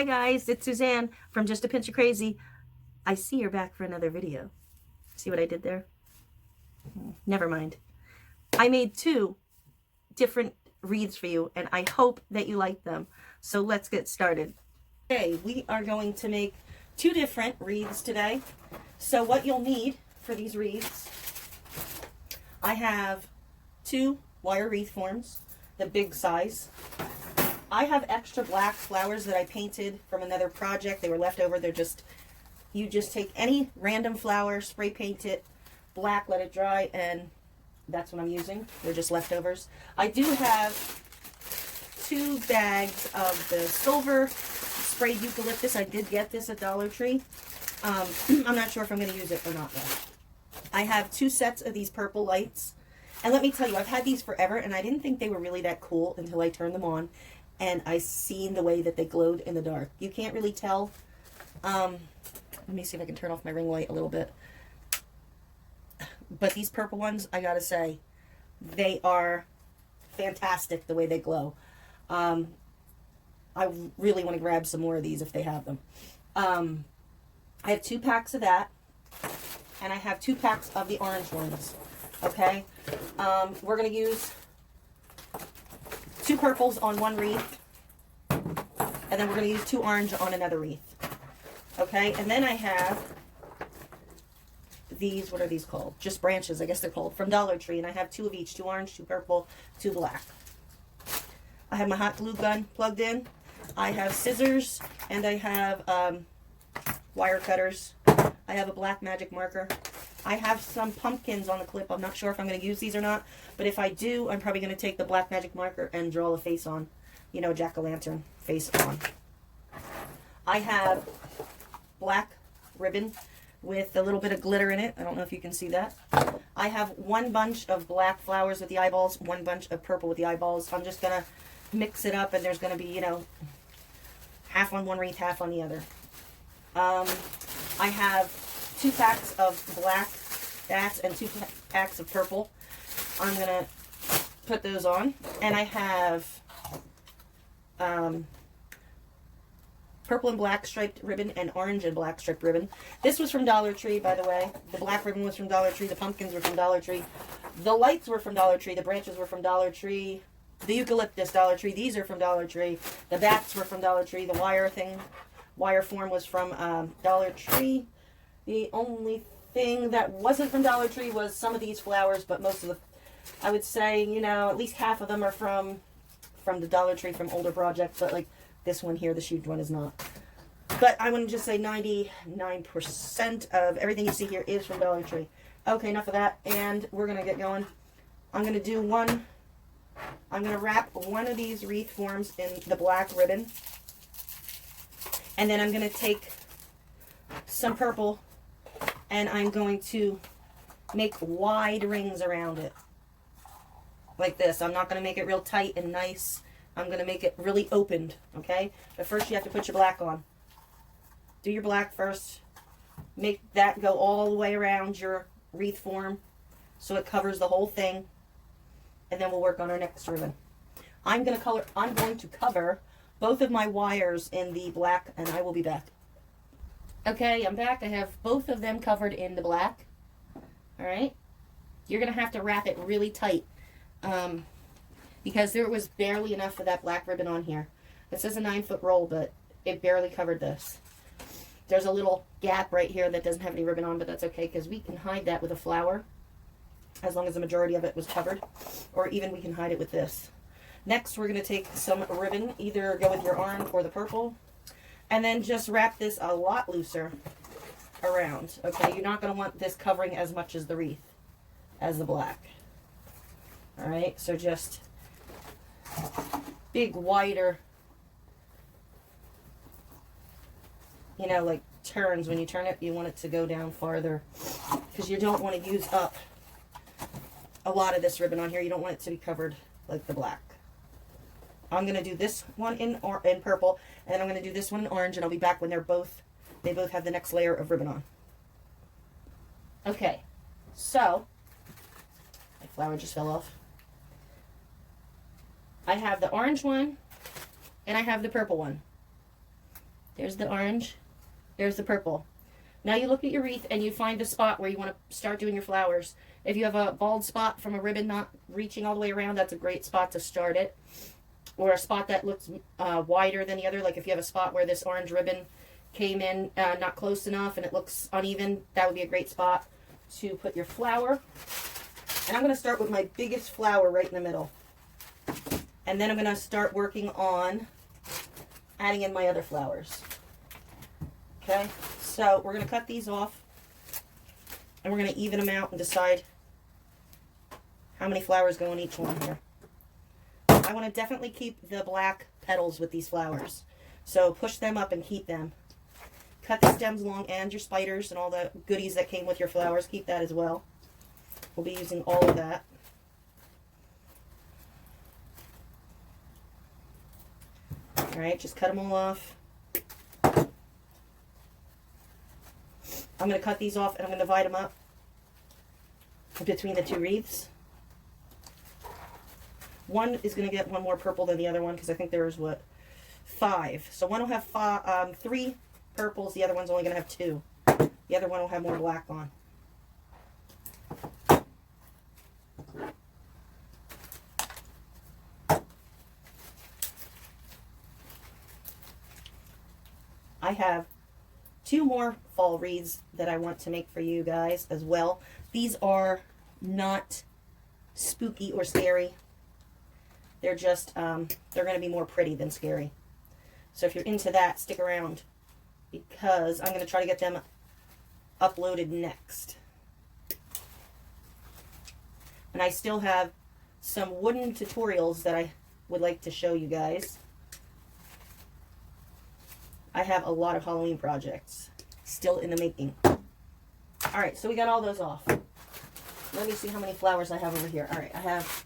Hi guys, it's Suzanne from Just a Pinch of Crazy. I see you're back for another video. See what I did there? Never mind. I made 2 different wreaths for you and I hope that you like them. So let's get started. Okay, we are going to make 2 different wreaths today. So what you'll need for these wreaths, I have 2 wire wreath forms, the big size. I have extra black flowers that I painted from another project. They were left over. You just take any random flower, spray paint it black, let it dry, and that's what I'm using. They're just leftovers. I do have 2 bags of the silver sprayed eucalyptus. I did get this at Dollar Tree. I'm not sure if I'm going to use it or not though. I have 2 sets of these purple lights. And let me tell you, I've had these forever, and I didn't think they were really that cool until I turned them on. And I seen the way that they glowed in the dark. You can't really tell. Let me see if I can turn off my ring light a little bit. But these purple ones, I gotta say, they are fantastic the way they glow. I really want to grab some more of these if they have them. I have 2 packs of that. And I have 2 packs of the orange ones. Okay? We're going to use 2 purples on one wreath, and then we're going to use 2 orange on another wreath. Okay, and then I have these, what are these called? Just branches, I guess they're called, from Dollar Tree, and I have 2 of each, 2 orange, 2 purple, 2 black. I have my hot glue gun plugged in. I have scissors, and I have wire cutters. I have a black magic marker. I have some pumpkins on the clip. I'm not sure if I'm going to use these or not, but if I do, I'm probably going to take the black magic marker and draw a face on, you know, jack-o'-lantern face on. I have black ribbon with a little bit of glitter in it. I don't know if you can see that. I have 1 bunch of black flowers with the eyeballs, 1 bunch of purple with the eyeballs. I'm just going to mix it up, and there's going to be, you know, half on one wreath, half on the other. I have 2 packs of black bats and 2 packs of purple. I'm going to put those on. And I have purple and black striped ribbon and orange and black striped ribbon. This was from Dollar Tree, by the way. The black ribbon was from Dollar Tree. The pumpkins were from Dollar Tree. The lights were from Dollar Tree. The branches were from Dollar Tree. The eucalyptus, Dollar Tree. These are from Dollar Tree. The bats were from Dollar Tree. The wire form was from Dollar Tree. The only thing that wasn't from Dollar Tree was some of these flowers, but most of the, I would say, you know, at least half of them are from the Dollar Tree from older projects, but like this one here, the shoot one, is not. But I want to just say 99% of everything you see here is from Dollar Tree. Okay, enough of that, and we're going to get going. I'm going to wrap one of these wreath forms in the black ribbon, and then I'm going to take some purple, and I'm going to make wide rings around it. Like this. I'm not going to make it real tight and nice. I'm going to make it really opened, okay? But first you have to put your black on. Do your black first. Make that go all the way around your wreath form so it covers the whole thing. And then we'll work on our next ribbon. I'm going to cover both of my wires in the black, and I will be back. Okay, I'm back. I have both of them covered in the black. Alright? You're going to have to wrap it really tight. Because there was barely enough of that black ribbon on here. This is a 9-foot roll, but it barely covered this. There's a little gap right here that doesn't have any ribbon on, but that's okay because we can hide that with a flower as long as the majority of it was covered. Or even we can hide it with this. Next, we're going to take some ribbon, either go with your orange or the purple, and then just wrap this a lot looser around. Okay, you're not going to want this covering as much as the wreath, as the black. Alright, so just big, wider, you know, like turns. When you turn it, you want it to go down farther because you don't want to use up a lot of this ribbon on here. You don't want it to be covered like the black. I'm going to do this one in purple, and then I'm going to do this one in orange, and I'll be back when they both have the next layer of ribbon on. Okay, so my flower just fell off. I have the orange one and I have the purple one. There's the orange. There's the purple. Now you look at your wreath and you find a spot where you want to start doing your flowers. If you have a bald spot from a ribbon not reaching all the way around, that's a great spot to start it. Or a spot that looks wider than the other, like if you have a spot where this orange ribbon came in not close enough and it looks uneven, that would be a great spot to put your flower. And I'm going to start with my biggest flower right in the middle. And then I'm going to start working on adding in my other flowers. Okay, so we're going to cut these off and we're going to even them out and decide how many flowers go in each one here. I want to definitely keep the black petals with these flowers. So push them up and keep them. Cut the stems long and your spiders and all the goodies that came with your flowers. Keep that as well. We'll be using all of that. Alright, just cut them all off. I'm going to cut these off and I'm going to divide them up between the two wreaths. One is going to get one more purple than the other one because I think there's, what, 5. So one will have 3 purples, the other one's only going to have 2. The other one will have more black on. I have 2 more fall wreaths that I want to make for you guys as well. These are not spooky or scary. They're just, they're going to be more pretty than scary. So if you're into that, stick around because I'm going to try to get them uploaded next. And I still have some wooden tutorials that I would like to show you guys. I have a lot of Halloween projects still in the making. Alright, so we got all those off. Let me see how many flowers I have over here. Alright, I have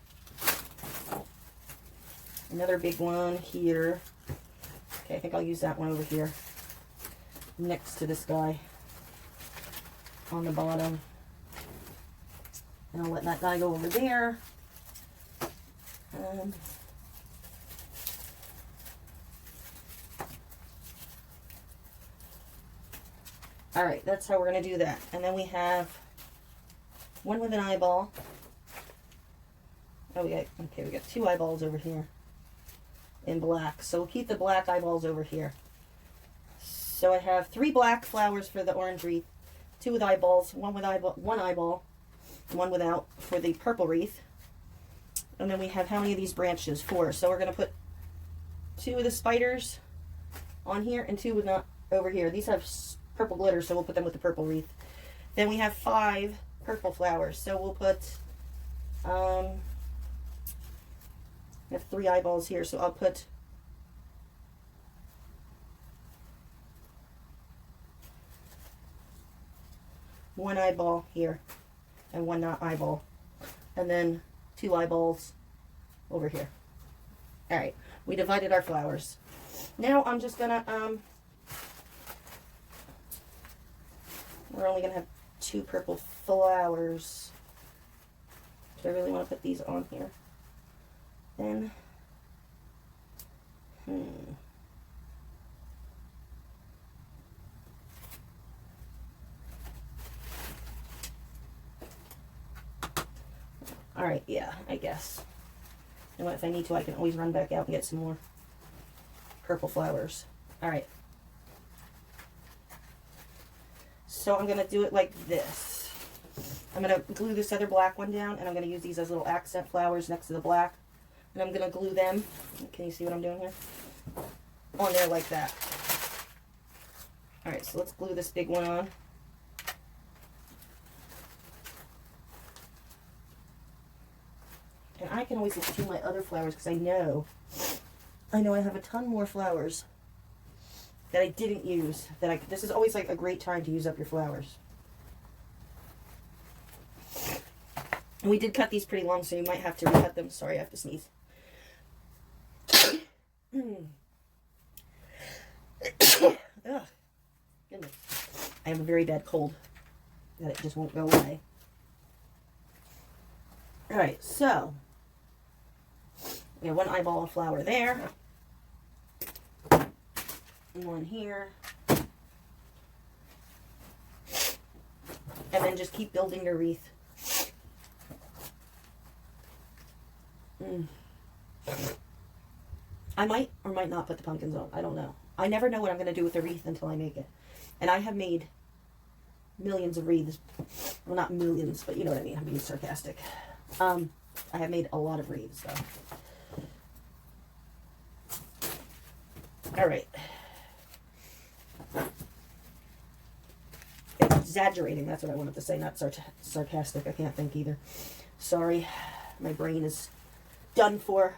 another big one here. Okay, I think I'll use that one over here next to this guy on the bottom. And I'll let that guy go over there. Alright, that's how we're going to do that. And then we have one with an eyeball. Oh, we got 2 eyeballs over here in black. So we'll keep the black eyeballs over here. So I have 3 black flowers for the orange wreath, 2 with eyeballs, one eyeball, one without for the purple wreath. And then we have how many of these branches? 4. So we're going to put 2 of the spiders on here and 2 with not over here. These have purple glitter, so we'll put them with the purple wreath. Then we have 5 purple flowers, so we'll put I have 3 eyeballs here, so I'll put one eyeball here and one not eyeball, and then 2 eyeballs over here. Alright, we divided our flowers. Now I'm just gonna we're only going to have 2 purple flowers. Do I really want to put these on here? Then, Alright, yeah, I guess. And if I need to, I can always run back out and get some more purple flowers. Alright. So I'm going to do it like this. I'm going to glue this other black one down, and I'm going to use these as little accent flowers next to the black. And I'm going to glue them, can you see what I'm doing here? On there like that. Alright, so let's glue this big one on. And I can always look through my other flowers because I know I have a ton more flowers that I didn't use. This is always like a great time to use up your flowers. And we did cut these pretty long, so you might have to recut them. Sorry, I have to sneeze. Ugh, goodness. I have a very bad cold that it just won't go away. Alright, so we have one eyeball of flower there. one here. And then just keep building your wreath. I might or might not put the pumpkins on. I don't know. I never know what I'm going to do with the wreath until I make it. And I have made millions of wreaths. Well, not millions, but you know what I mean. I'm being sarcastic. I have made a lot of wreaths, though. All right. Exaggerating, that's what I wanted to say, not sarcastic. I can't think either. Sorry, my brain is done for.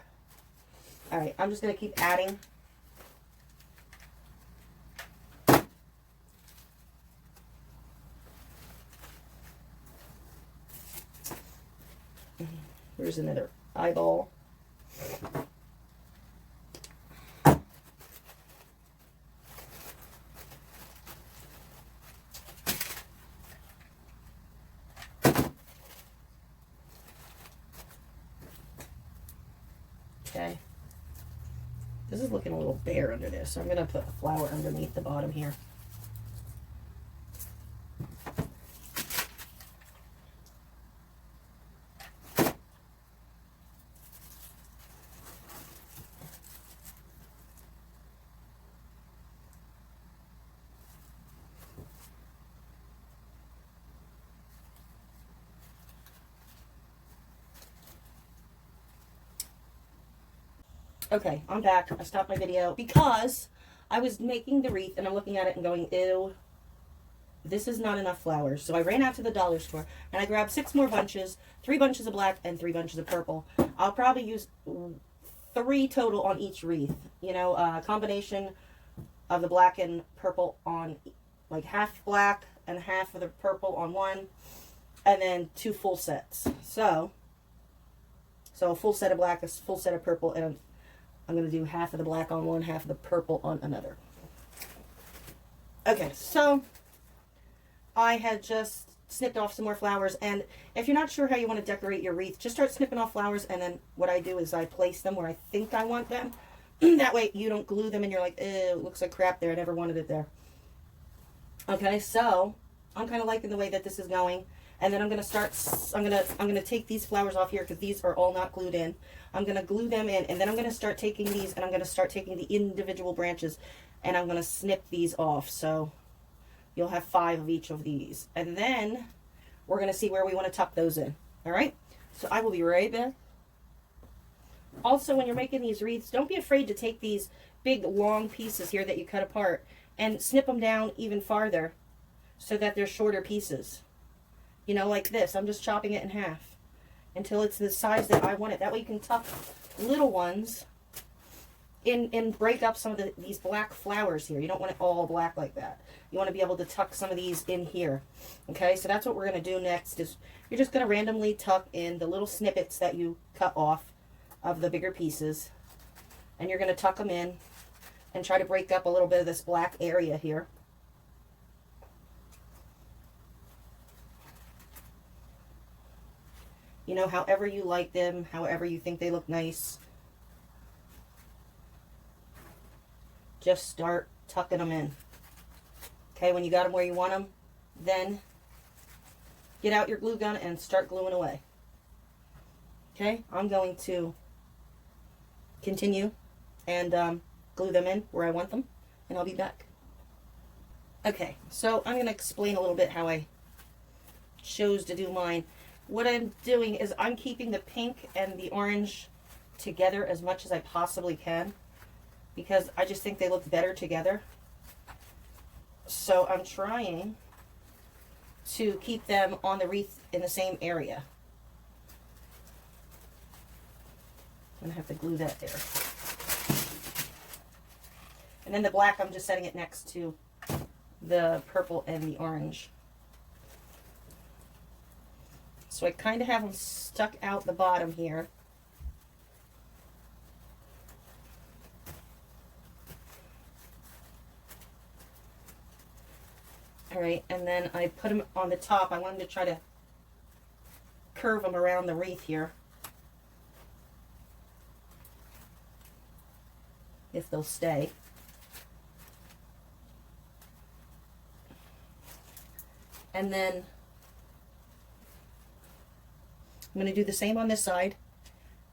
All right, I'm just going to keep adding. Here's another eyeball. Okay. This is looking a little bare under this, so I'm going to put a flower underneath the bottom here. Okay, I'm back. I stopped my video because I was making the wreath and I'm looking at it and going, ew, this is not enough flowers. So I ran out to the dollar store and I grabbed 6 more bunches, 3 bunches of black and 3 bunches of purple. I'll probably use 3 total on each wreath. You know, a combination of the black and purple on, like half black and half of the purple on one, and then 2 full sets. So a full set of black, a full set of purple, and I'm going to do half of the black on one, half of the purple on another. Okay, so I had just snipped off some more flowers, and if you're not sure how you want to decorate your wreath, just start snipping off flowers, and then what I do is I place them where I think I want them. That way you don't glue them and you're like, ew, it looks like crap there. I never wanted it there. Okay, so I'm kind of liking the way that this is going. And then I'm going to start, I'm going to take these flowers off here because these are all not glued in. I'm going to glue them in, and then I'm going to start taking these, and I'm going to start taking the individual branches, and I'm going to snip these off. So you'll have 5 of each of these. And then we're going to see where we want to tuck those in. All right? So I will be right back. Also, when you're making these wreaths, don't be afraid to take these big, long pieces here that you cut apart and snip them down even farther so that they're shorter pieces. You know, like this. I'm just chopping it in half until it's the size that I want it. That way you can tuck little ones in and break up some of these black flowers here. You don't want it all black like that. You want to be able to tuck some of these in here. Okay, so that's what we're going to do next. Is you're just going to randomly tuck in the little snippets that you cut off of the bigger pieces. And you're going to tuck them in and try to break up a little bit of this black area here. You know, however you like them, however you think they look nice. Just start tucking them in. Okay, when you got them where you want them, then get out your glue gun and start gluing away. Okay, I'm going to continue and glue them in where I want them, and I'll be back. Okay, so I'm going to explain a little bit how I chose to do mine. What I'm doing is I'm keeping the pink and the orange together as much as I possibly can because I just think they look better together. So I'm trying to keep them on the wreath in the same area. I'm going to have to glue that there. And then the black, I'm just setting it next to the purple and the orange. So I kind of have them stuck out the bottom here. All right, and then I put them on the top. I wanted to try to curve them around the wreath here, if they'll stay. And then I'm going to do the same on this side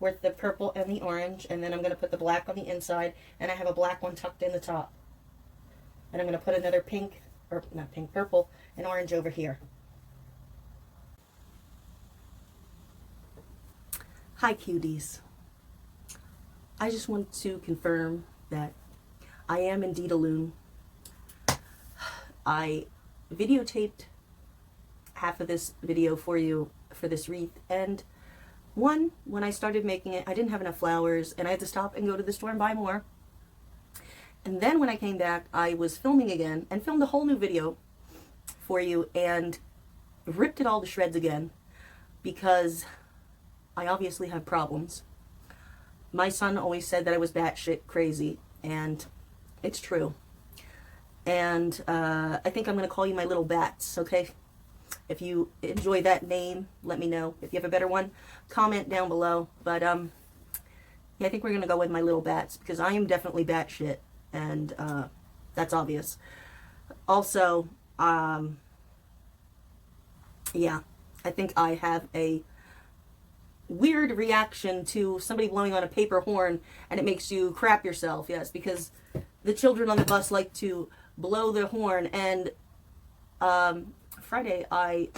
with the purple and the orange, and then I'm going to put the black on the inside, and I have a black one tucked in the top. And I'm going to put another pink, or not pink, purple and orange over here. Hi cuties. I just want to confirm that I am indeed a loon. I videotaped half of this video for you for this wreath, and when I started making it, I didn't have enough flowers and I had to stop and go to the store and buy more. And then when I came back, I was filming again and filmed a whole new video for you and ripped it all to shreds again because I obviously have problems. My son always said that I was batshit crazy, and it's true. And I think I'm going to call you my little bats, okay? If you enjoy that name, let me know. If you have a better one, comment down below. But yeah, I think we're going to go with my little bats because I am definitely batshit, and that's obvious. Also, yeah, I think I have a weird reaction to somebody blowing on a paper horn and it makes you crap yourself. Yes, because the children on the bus like to blow their horn, and Friday I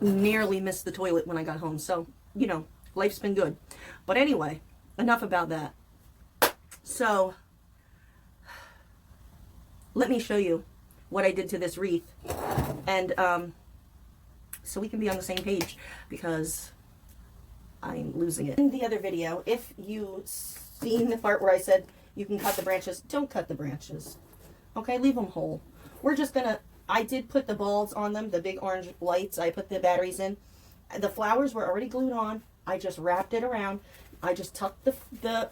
nearly missed the toilet when I got home. So, life's been good. But anyway, enough about that. So, let me show you what I did to this wreath, and so we can be on the same page because I'm losing it. In the other video, if you seen the part where I said you can cut the branches, don't cut the branches. Okay, leave them whole. We're just gonna, I did put the balls on them, the big orange lights, I put the batteries in. The flowers were already glued on. I just wrapped it around. I just tucked the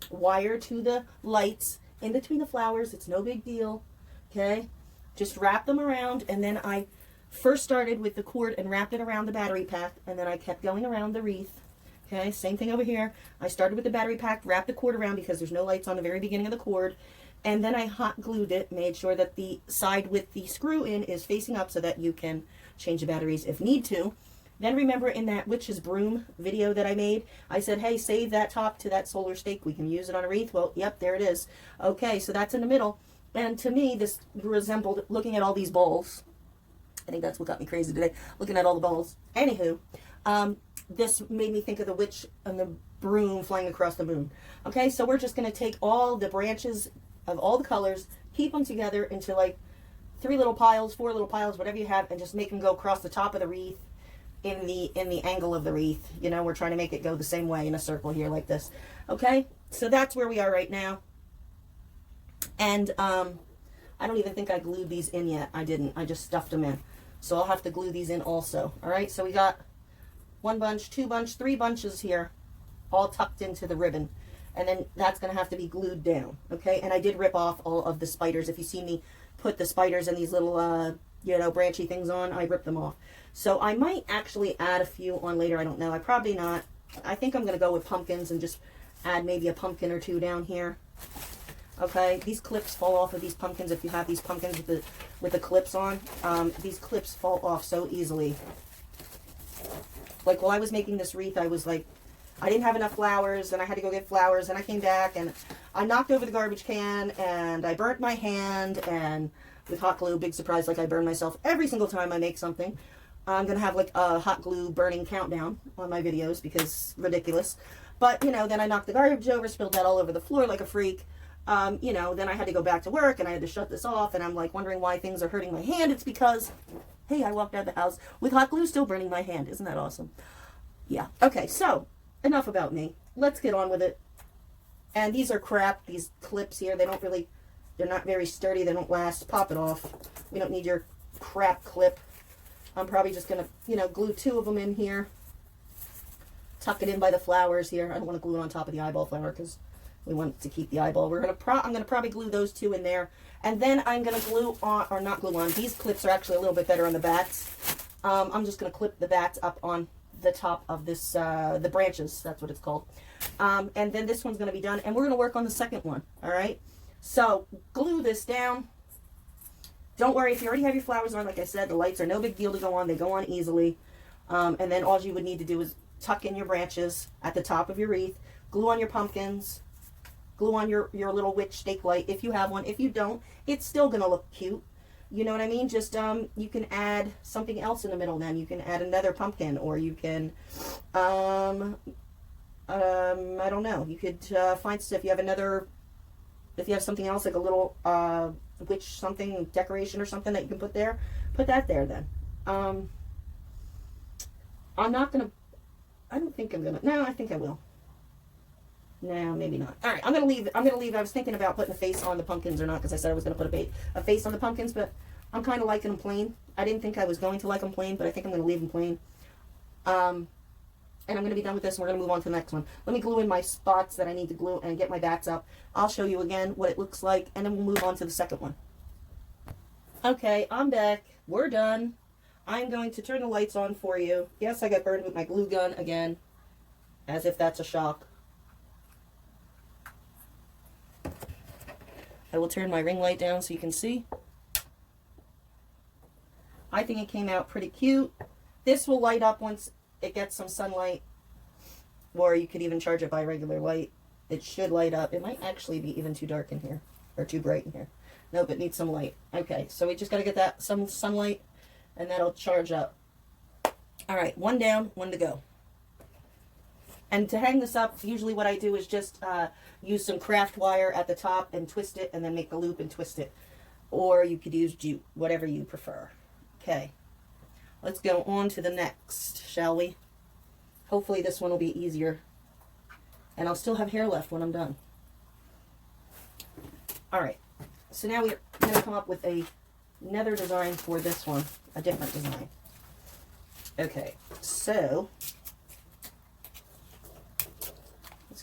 wire to the lights in between the flowers. It's no big deal. Okay, just wrap them around, and then I first started with the cord and wrapped it around the battery pack, and then I kept going around the wreath. Okay, same thing over here. I started with the battery pack, wrapped the cord around because there's no lights on the very beginning of the cord, and then I hot glued it, made sure that the side with the screw in is facing up so that you can change the batteries if need to. Then remember in that witch's broom video that I made, I said, hey, save that top to that solar stake. We can use it on a wreath. Well, yep, there it is. Okay, so that's in the middle. And to me, this resembled looking at all these balls. I think that's what got me crazy today, looking at all the balls. Anywho, this made me think of the witch and the broom flying across the moon. Okay, so we're just going to take all the branches of all the colors, keep them together into like 3 little piles, 4 little piles, whatever you have, and just make them go across the top of the wreath in the angle of the wreath. We're trying to make it go the same way in a circle here like this. Okay, so that's where we are right now. And I don't even think I glued these in yet. I didn't. I just stuffed them in. So I'll have to glue these in also. All right, so we got 1 bunch, 2 bunch, 3 bunches here, all tucked into the ribbon. And then that's going to have to be glued down. Okay, and I did rip off all of the spiders. If you see me put the spiders and these little, branchy things on, I ripped them off. So I might actually add a few on later. I don't know. I probably not. I think I'm going to go with pumpkins and just add maybe a pumpkin or 2 down here. Okay, these clips fall off of these pumpkins. If you have these pumpkins with the clips on, these clips fall off so easily. Like while I was making this wreath, I was like, I didn't have enough flowers, and I had to go get flowers, and I came back, and I knocked over the garbage can, and I burnt my hand, and with hot glue, big surprise, like I burn myself every single time I make something. I'm going to have like a hot glue burning countdown on my videos because ridiculous. But, then I knocked the garbage over, spilled that all over the floor like a freak. Then I had to go back to work and I had to shut this off, and I'm like wondering why things are hurting my hand. It's because, hey, I walked out of the house with hot glue still burning my hand. Isn't that awesome? Yeah. Okay, so enough about me. Let's get on with it. And these are crap, these clips here. They're not very sturdy. They don't last. Pop it off. We don't need your crap clip. I'm probably just going to, glue 2 of them in here. Tuck it in by the flowers here. I don't want to glue it on top of the eyeball flower because we want to keep the eyeball. I'm going to probably glue those 2 in there. And then I'm going to glue on, or not glue on, these clips are actually a little bit better on the bats. I'm just going to clip the bats up on the top of this, the branches, that's what it's called. And then this one's going to be done, and we're going to work on the second one, all right? So glue this down. Don't worry, if you already have your flowers on, like I said, the lights are no big deal to go on. They go on easily. And then all you would need to do is tuck in your branches at the top of your wreath, glue on your pumpkins, glue on your little witch stake light if you have one. If you don't, it's still going to look cute. You know what I mean? Just, you can add something else in the middle then. You can add another pumpkin, or you can, I don't know. You could find stuff. If you have another, if you have something else like a little witch something decoration or something that you can put there, put that there then. I'm not going to, I don't think I'm going to, no, I think I will. No, maybe not. All right, I'm going to leave. I was thinking about putting a face on the pumpkins or not, because I said I was going to put a face on the pumpkins, but I'm kind of liking them plain. I didn't think I was going to like them plain, but I think I'm going to leave them plain. And I'm going to be done with this, and we're going to move on to the next one. Let me glue in my spots that I need to glue and get my bats up. I'll show you again what it looks like, and then we'll move on to the second one. Okay, I'm back. We're done. I'm going to turn the lights on for you. Yes, I got burned with my glue gun again, as if that's a shock. I will turn my ring light down so you can see. I think it came out pretty cute. This will light up once it gets some sunlight, or you could even charge it by regular light. It should light up. It might actually be even too dark in here, or too bright in here. Nope, it needs some light. Okay, so we just got to get that some sunlight, and that'll charge up. All right, one down, one to go. And to hang this up, usually what I do is just use some craft wire at the top and twist it, and then make the loop and twist it. Or you could use jute, whatever you prefer. Okay, let's go on to the next, shall we? Hopefully this one will be easier. And I'll still have hair left when I'm done. All right, so now we're going to come up with another design for this one, a different design. Okay, so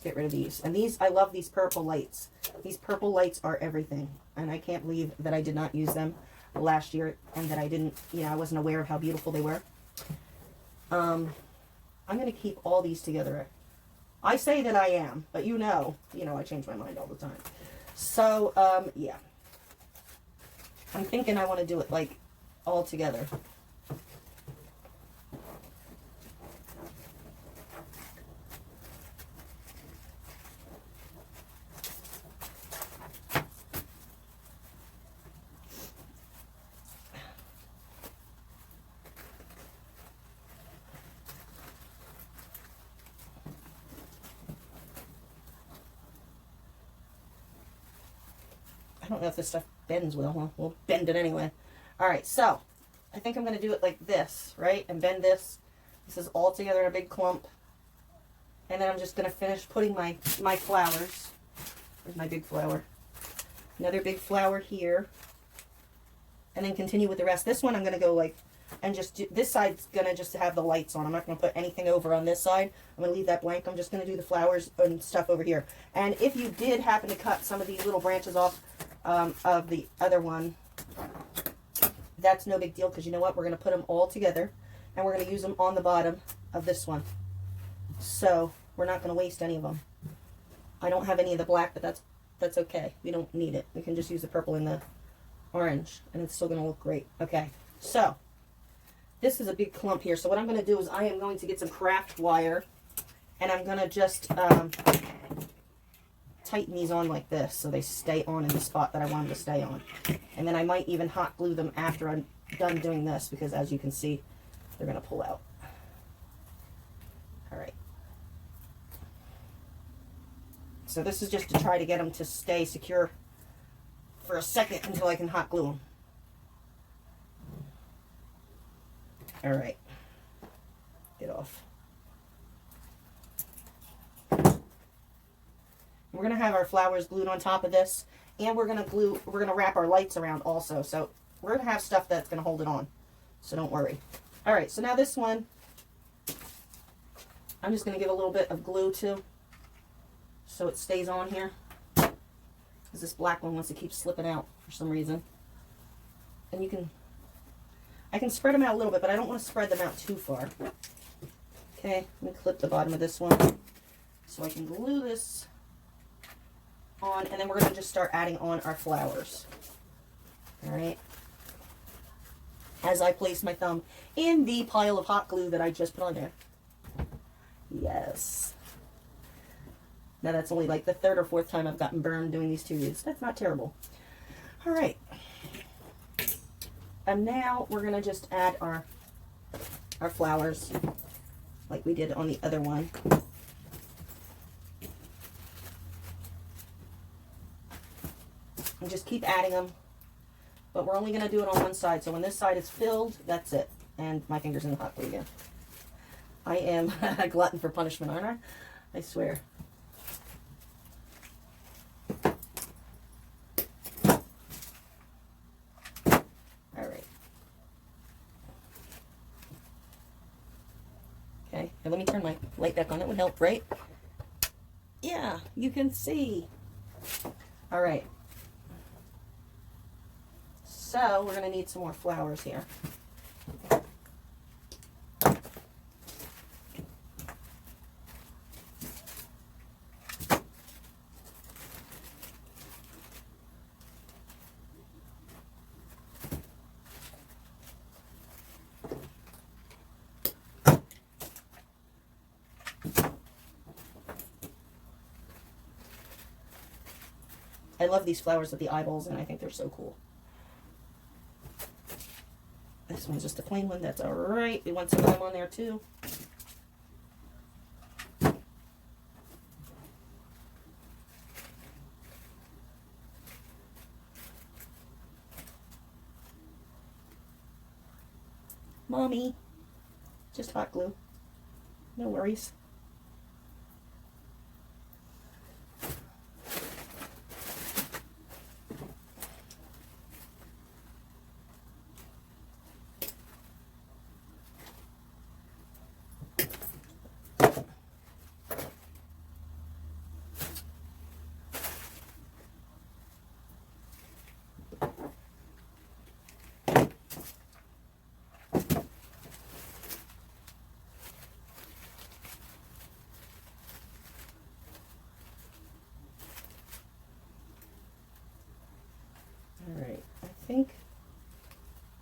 get rid of these. And these, I love these purple lights. These purple lights are everything. And I can't believe that I did not use them last year, and that I didn't, you know, I wasn't aware of how beautiful they were. I'm going to keep all these together. I say that I am, but you know, I change my mind all the time. So, yeah. I'm thinking I want to do it like all together. I don't know if this stuff bends well. Well, we'll bend it anyway. All right, so I think I'm going to do it like this, right? And bend this. This is all together in a big clump. And then I'm just going to finish putting my flowers. Where's my big flower? Another big flower here. And then continue with the rest. This one I'm going to go like, and just do, this side's going to just have the lights on. I'm not going to put anything over on this side. I'm going to leave that blank. I'm just going to do the flowers and stuff over here. And if you did happen to cut some of these little branches off of the other one, that's no big deal, because you know what? We're going to put them all together, and we're going to use them on the bottom of this one. So we're not going to waste any of them. I don't have any of the black, but that's okay. We don't need it. We can just use the purple and the orange, and it's still going to look great. Okay, so this is a big clump here. So what I'm going to do is I am going to get some craft wire, and I'm going to just tighten these on like this so they stay on in the spot that I want them to stay on. And then I might even hot glue them after I'm done doing this, because as you can see, they're going to pull out. All right. So this is just to try to get them to stay secure for a second until I can hot glue them. All right. Get off. We're going to have our flowers glued on top of this, and we're going to wrap our lights around also. So we're going to have stuff that's going to hold it on. So don't worry. All right, so now this one, I'm just going to give a little bit of glue to, so it stays on here. Because this black one wants to keep slipping out for some reason. And I can spread them out a little bit, but I don't want to spread them out too far. Okay, let me clip the bottom of this one so I can glue this on, and then we're going to just start adding on our flowers. All right. As I place my thumb in the pile of hot glue that I just put on there. Yes. Now that's only like the third or fourth time I've gotten burned doing these two wreaths. That's not terrible. All right. And now we're going to just add our flowers like we did on the other one. And just keep adding them. But we're only going to do it on one side. So when this side is filled, that's it. And my finger's in the hot glue again. I am a glutton for punishment, aren't I? I swear. Alright. Okay, and let me turn my light back on. It would help, right? Yeah, you can see. Alright. So we're going to need some more flowers here. I love these flowers with the eyeballs, and I think they're so cool. This one's just a plain one. That's all right. We want some of them on there too. Mommy, just hot glue. No worries. Alright, I think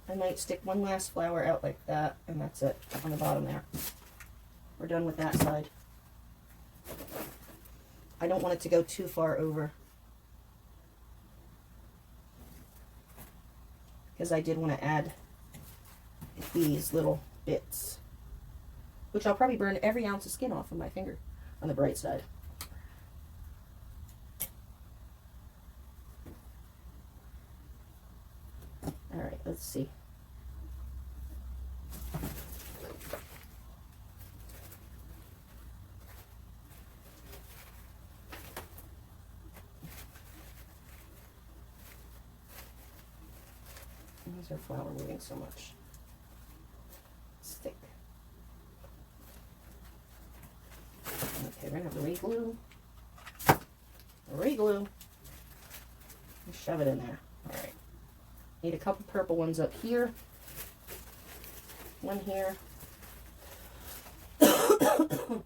I might stick one last flower out like that, and that's it on the bottom there. We're done with that side. I don't want it to go too far over, because I did want to add these little bits, which I'll probably burn every ounce of skin off of my finger on the bright side. All right, let's see. Why is our flower moving so much? Stick. Okay, we're gonna have to re-glue. Re-glue. And shove it in there. All right. Need a couple purple ones up here. One here. I'm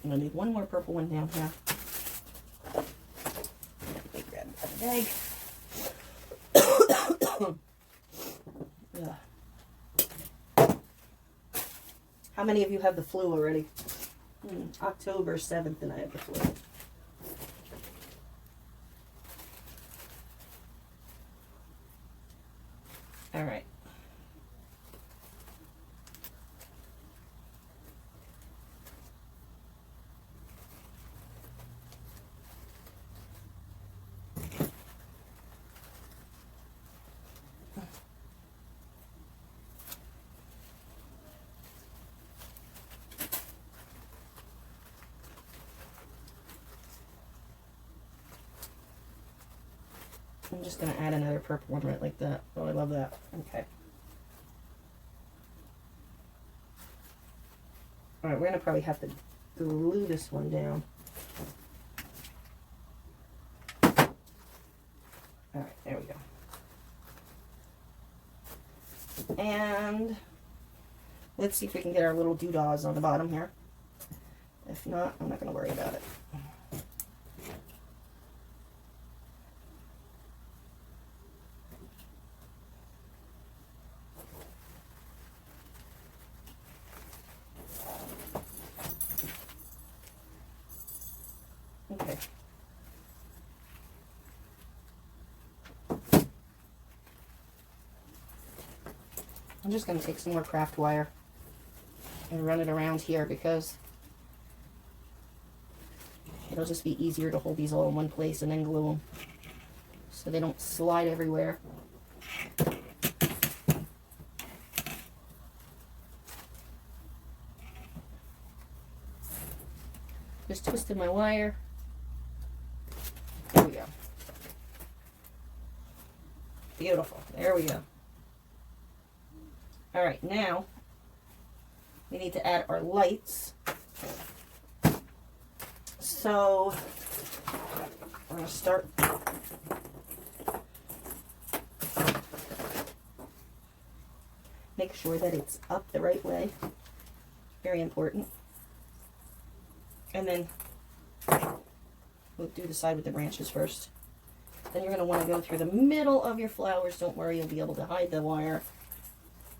gonna need one more purple one down here. Let me grab a bag. How many of you have the flu already? October 7th, and I have the flu. All right. I'm just going to add another purple one right like that. Oh, I love that. Okay. Alright, we're going to probably have to glue this one down. Alright, there we And let's see if we can get our little doodahs on the bottom here. If not, I'm not going to worry about it. Okay. I'm just going to take some more craft wire and run it around here because it'll just be easier to hold these all in one place and then glue them so they don't slide everywhere. Just twisted my wire. There we go. Beautiful. There we go. All right, now we need to add our lights. So we're going to start make sure that it's up the right way. Very important. And then we'll do the side with the branches first. Then you're going to want to go through the middle of your flowers. Don't worry, you'll be able to hide the wire.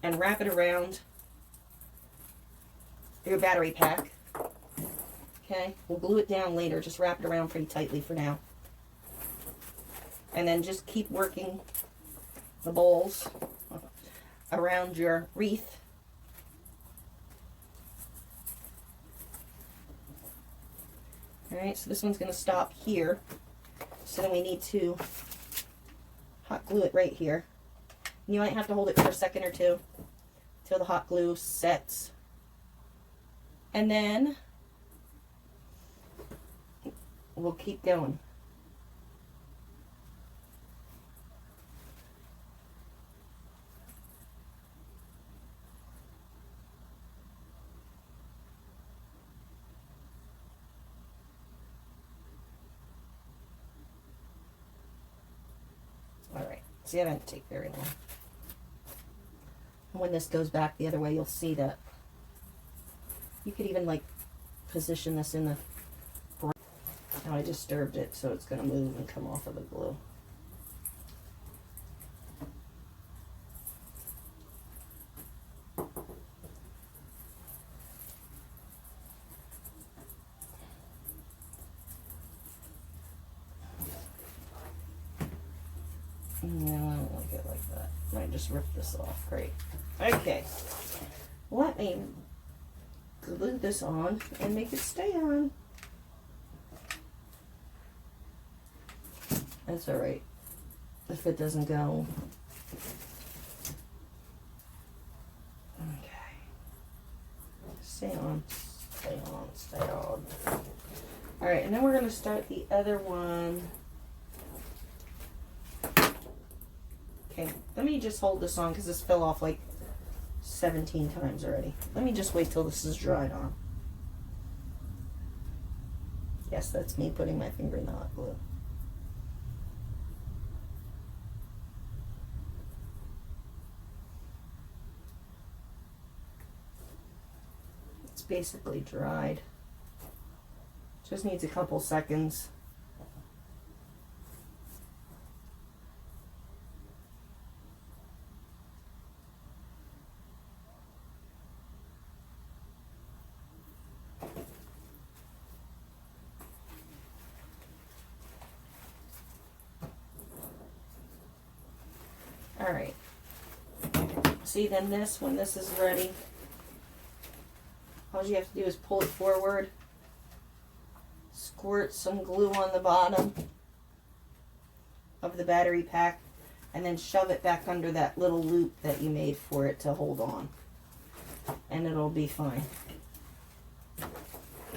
And wrap it around your battery pack. Okay, we'll glue it down later. Just wrap it around pretty tightly for now. And then just keep working the bowls around your wreath. Alright, so this one's going to stop here. So then we need to hot glue it right here. You might have to hold it for a second or two till the hot glue sets. And then we'll keep going. All right, see, that didn't take very long. When this goes back the other way, you'll see that you could even like position this in the. Now I disturbed it, so it's going to move and come off of the glue. No, I don't like it like that. I might just rip this off. Great. Okay. Let me glue this on and make it stay on. That's alright. If it doesn't go. Okay. Stay on. Stay on. Stay on. Alright, and then we're going to start the other one. Okay, let me just hold this on because this fell off like 17 times already. Let me just wait till this is dried on. Yes, that's me putting my finger in the hot glue. It's basically dried. Just needs a couple seconds. All right. See, then this, when this is ready, all you have to do is pull it forward, squirt some glue on the bottom of the battery pack, and then shove it back under that little loop that you made for it to hold on. And it'll be fine.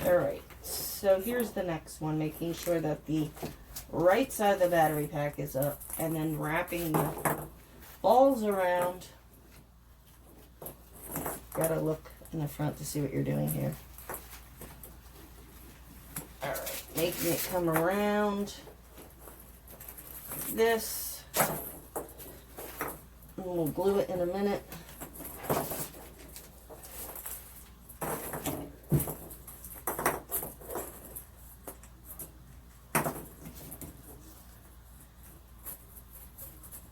All right. So here's the next one, making sure that the right side of the battery pack is up, and then wrapping the balls around. Gotta look in the front to see what you're doing here. Alright, making it come around like this. And And we'll glue it in a minute.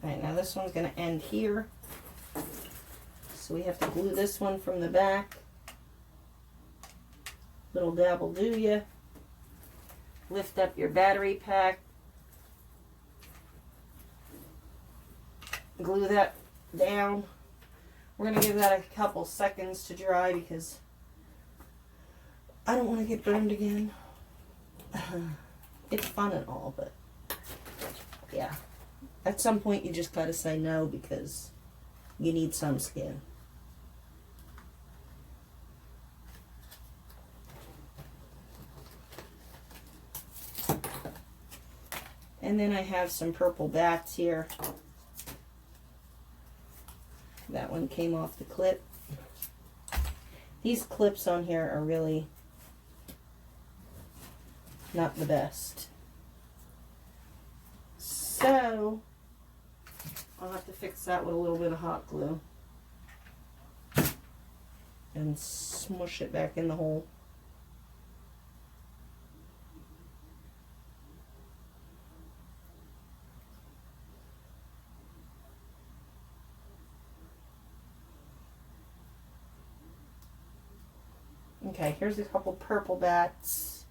Alright, now this one's going to end here. So we have to glue this one from the back. Little dab will do ya. Lift up your battery pack. Glue that down. We're going to give that a couple seconds to dry because I don't want to get burned again. It's fun and all, but yeah. At some point you just gotta say no because you need some skin. And then I have some purple bats here. That one came off the clip. These clips on here are really not the best. So I'll have to fix that with a little bit of hot glue and smush it back in the hole. Okay, here's a couple purple bats.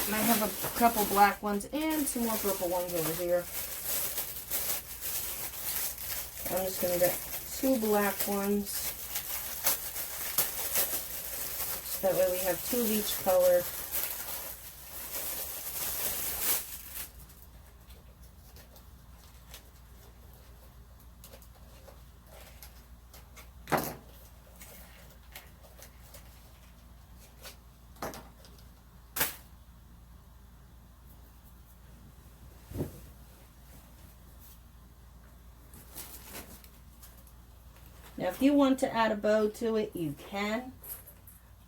And I have a couple black ones and some more purple ones over here. I'm just going to get 2 black ones. So that way we have 2 of each color. Now, if you want to add a bow to it, you can.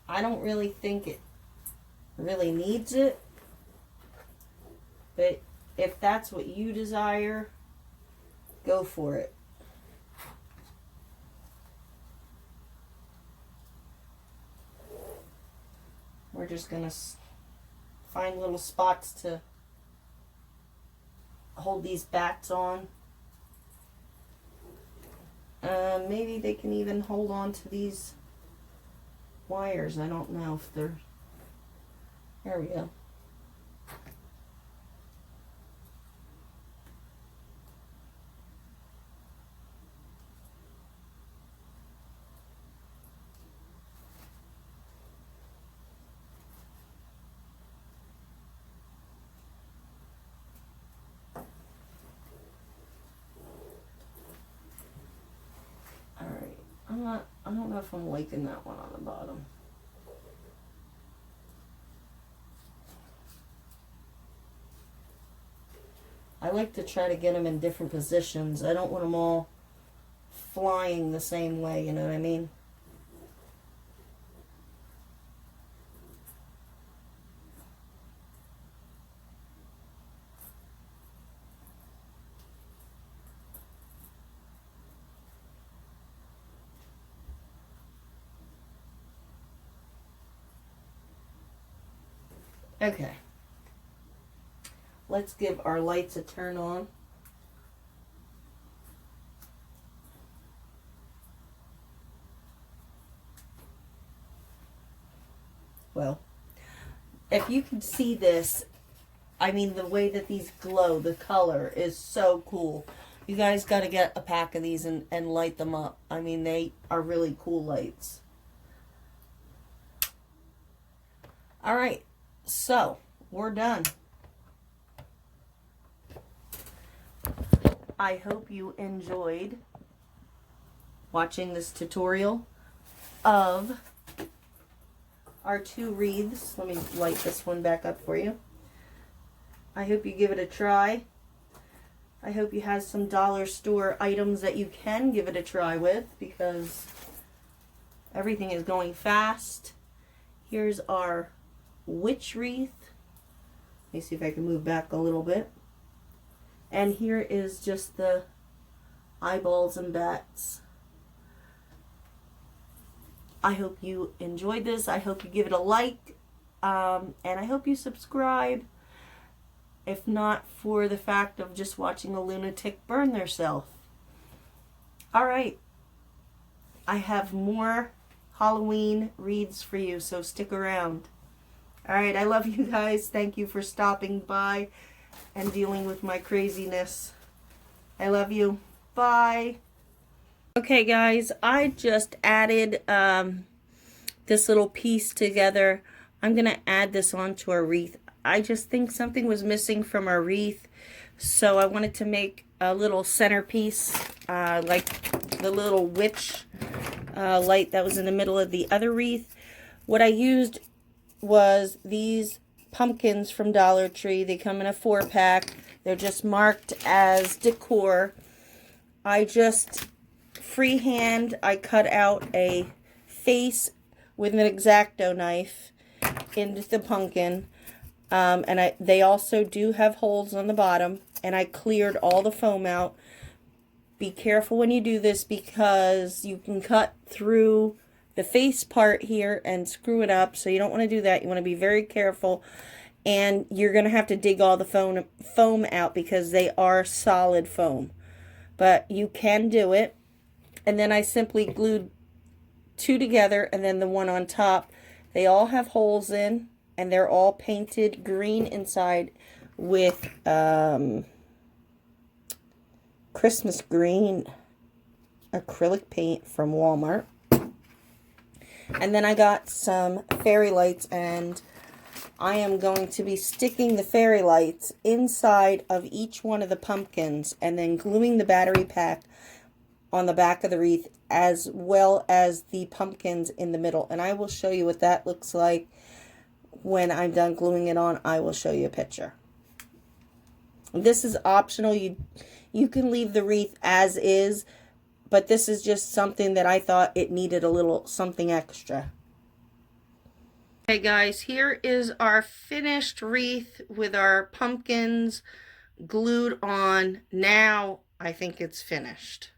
I don't really think it really needs it. But if that's what you desire, go for it. We're just going to find little spots to hold these bats on. Maybe they can even hold on to these wires. I don't know if they're... There we go. I don't know if I'm liking that one on the bottom. I like to try to get them in different positions. I don't want them all flying the same way, you know what I mean? Okay, let's give our lights a turn on. Well, if you can see this, I mean, the way that these glow, the color is so cool. You guys got to get a pack of these and light them up. I mean, they are really cool lights. All right. So, we're done. I hope you enjoyed watching this tutorial of our 2 wreaths. Let me light this one back up for you. I hope you give it a try. I hope you have some dollar store items that you can give it a try with because everything is going fast. Here's our witch wreath. Let me see if I can move back a little bit. And here is just the eyeballs and bats. I hope you enjoyed this. I hope you give it a like. And I hope you subscribe. If not for the fact of just watching a lunatic burn theirself. Alright. I have more Halloween wreaths for you, so stick around. Alright, I love you guys. Thank you for stopping by and dealing with my craziness. I love you. Bye. Okay guys, I just added this little piece together. I'm going to add this onto our wreath. I just think something was missing from our wreath, so I wanted to make a little centerpiece, like the little witch light that was in the middle of the other wreath. What I used was these pumpkins from Dollar Tree. They come in a 4-pack. They're just marked as decor. I just freehand, I cut out a face with an X-Acto knife into the pumpkin. And they also do have holes on the bottom, and I cleared all the foam out. Be careful when you do this because you can cut through the face part here and screw it up, so you don't want to do that. You want to be very careful, and you're going to have to dig all the foam out because they are solid foam. But you can do it. And then I simply glued 2 together and then the one on top. They all have holes in, and they're all painted green inside with Christmas green acrylic paint from Walmart. And then I got some fairy lights, and I am going to be sticking the fairy lights inside of each one of the pumpkins and then gluing the battery pack on the back of the wreath as well as the pumpkins in the middle. And I will show you what that looks like when I'm done gluing it on. I will show you a picture. This is optional. You can leave the wreath as is, but this is just something that I thought it needed a little something extra. Okay guys, here is our finished wreath with our pumpkins glued on. Now I think it's finished.